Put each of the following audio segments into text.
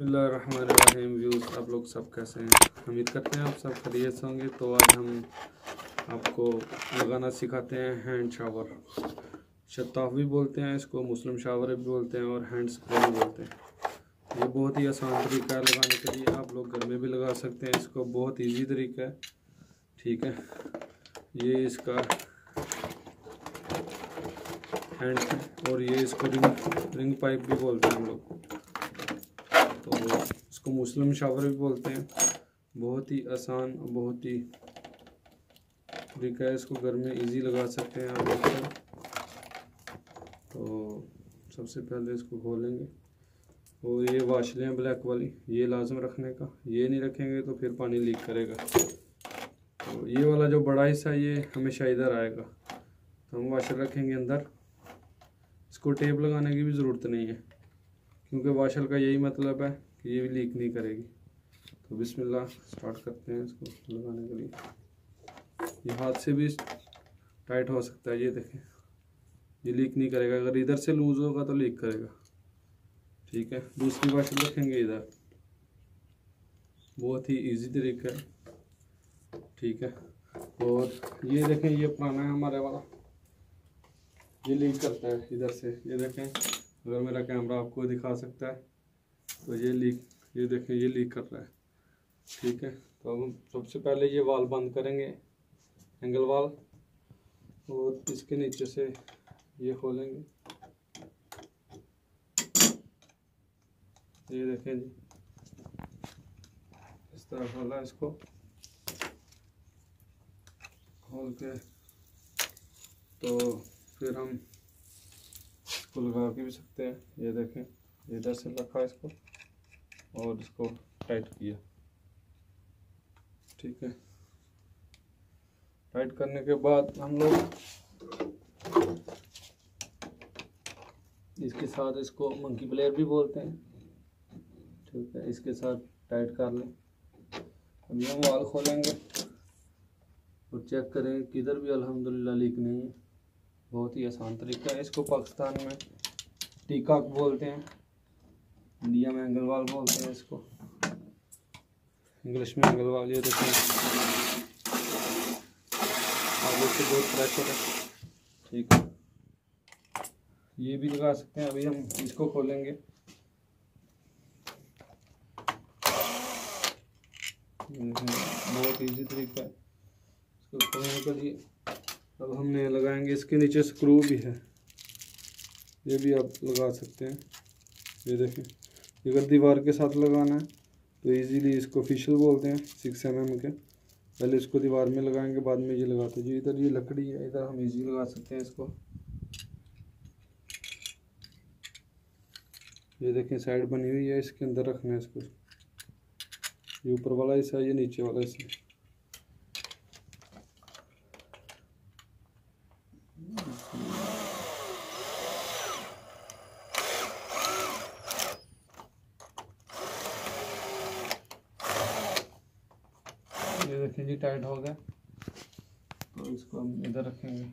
बिस्मिल्लाहिर्रहमानिर्रहीम। व्यूज़, आप लोग सब कैसे हैं? उम्मीद करते हैं आप सब खैरियत से होंगे। तो आज हम आपको लगाना सिखाते हैं हैंड शावर। शताफ भी बोलते हैं इसको, मुस्लिम शावर भी बोलते हैं और हैंड स्प्रे भी बोलते हैं। ये बहुत ही आसान तरीका है लगाने के लिए। आप लोग घर में भी लगा सकते हैं इसको, बहुत ईजी तरीका है। ठीक है, ये इसका हैंड है और ये इसको रिंग पाइप भी बोलते हैं हम लोग। तो इसको मुस्लिम शावर भी बोलते हैं। बहुत ही आसान, बहुत ही तरीका है। इसको घर में इजी लगा सकते हैं आप लोग। तो सबसे पहले इसको खोलेंगे और ये वाशलें हैं ब्लैक वाली, ये लाजम रखने का। ये नहीं रखेंगे तो फिर पानी लीक करेगा। तो ये वाला जो बड़ा हिस्सा है ये हमेशा इधर आएगा, तो हम वाशर रखेंगे अंदर। इसको टेप लगाने की भी ज़रूरत नहीं है, क्योंकि वाशर का यही मतलब है कि ये भी लीक नहीं करेगी। तो बिस्मिल्लाह स्टार्ट करते हैं इसको लगाने के लिए। ये हाथ से भी टाइट हो सकता है, ये देखें, ये लीक नहीं करेगा। अगर इधर से लूज़ होगा तो लीक करेगा। ठीक है, दूसरी वाशर रखेंगे इधर। बहुत ही इजी तरीका है। ठीक है, और ये देखें, ये पुराना है हमारे वाला, ये लीक करता है इधर से। ये देखें, अगर मेरा कैमरा आपको दिखा सकता है तो ये देखें, ये लीक कर रहा है। ठीक है, तो हम सबसे पहले ये वाल बंद करेंगे, एंगल वाल, और इसके नीचे से ये खोलेंगे। ये देखें जी, इस तरह खोला इसको, खोल के तो फिर हम इसको लगा के भी सकते हैं। ये देखें, इधर से रखा इसको और इसको टाइट किया। ठीक है, टाइट करने के बाद हम लोग इसके साथ, इसको मंकी प्लेयर भी बोलते हैं। ठीक है, इसके साथ टाइट कर लें। अभी हम वाल खोलेंगे और चेक करें, किधर भी अल्हम्दुलिल्लाह लीक नहीं है। बहुत ही आसान तरीका है। इसको पाकिस्तान में टीकाक बोलते हैं, इंडिया में एंगल वाल बोलते हैं इसको, इंग्लिश में एंगल वाल। ये देखें, आगे से बहुत प्रेशर है। ठीक है, ये भी लगा सकते हैं। अभी हम इसको खोलेंगे। बहुत इजी तरीका है इसको खोलने के लिए। अब हमने लगाएंगे, इसके नीचे स्क्रू भी है, ये भी आप लगा सकते हैं। ये देखें, अगर दीवार के साथ लगाना है तो इजीली इसको फिशल बोलते हैं, 6 mm के। पहले इसको दीवार में लगाएंगे, बाद में ये लगाते हैं। जो इधर ये लकड़ी है, इधर हम इजी लगा सकते हैं इसको। ये देखें, साइड बनी हुई है, इसके अंदर रखना है इसको। ये ऊपर वाला हिस्सा, ये नीचे वाला हिस्सा। ये देखें जी, टाइट हो गया। तो इसको हम इधर रखेंगे।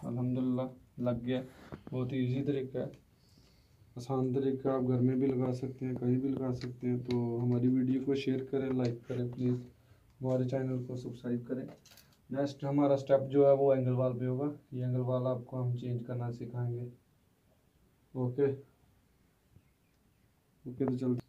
अल्हम्दुलिल्लाह लग गया। बहुत ही इजी तरीका है, आसान तरीका। आप घर में भी लगा सकते हैं, कहीं भी लगा सकते हैं। तो हमारी वीडियो को शेयर करें, लाइक करें प्लीज़। हमारे चैनल को सब्सक्राइब करें। नेक्स्ट हमारा स्टेप जो है वो एंगल वाल पे होगा। ये एंगल वाल आपको हम चेंज करना सिखाएंगे। ओके, तो चलते